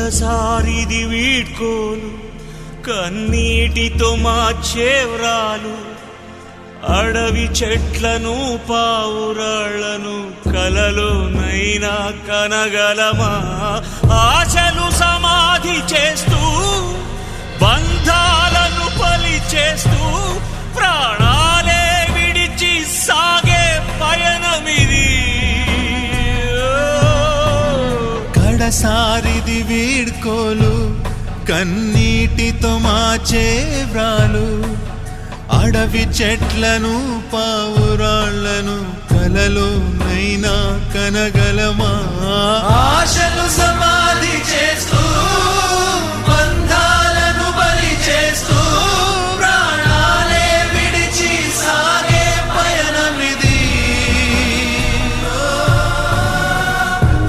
కడసారిది వీడ్కోలు కన్నీటితో మార్చేవ్రాలు అడవి చెట్లను పావురాళ్లను కలలోనైనా కనగలమా ఆశలు సమాధి చేస్తూ బంధాలను పలి చేస్తూ ప్రాణాలే విడిచి సాగే పయనమిది కడసారిది వీడ్కోలు కన్నీటితో మార్చే వ్రాలు అడవి చెట్లను పావురాళ్లను కలలోనైనా కనగలమా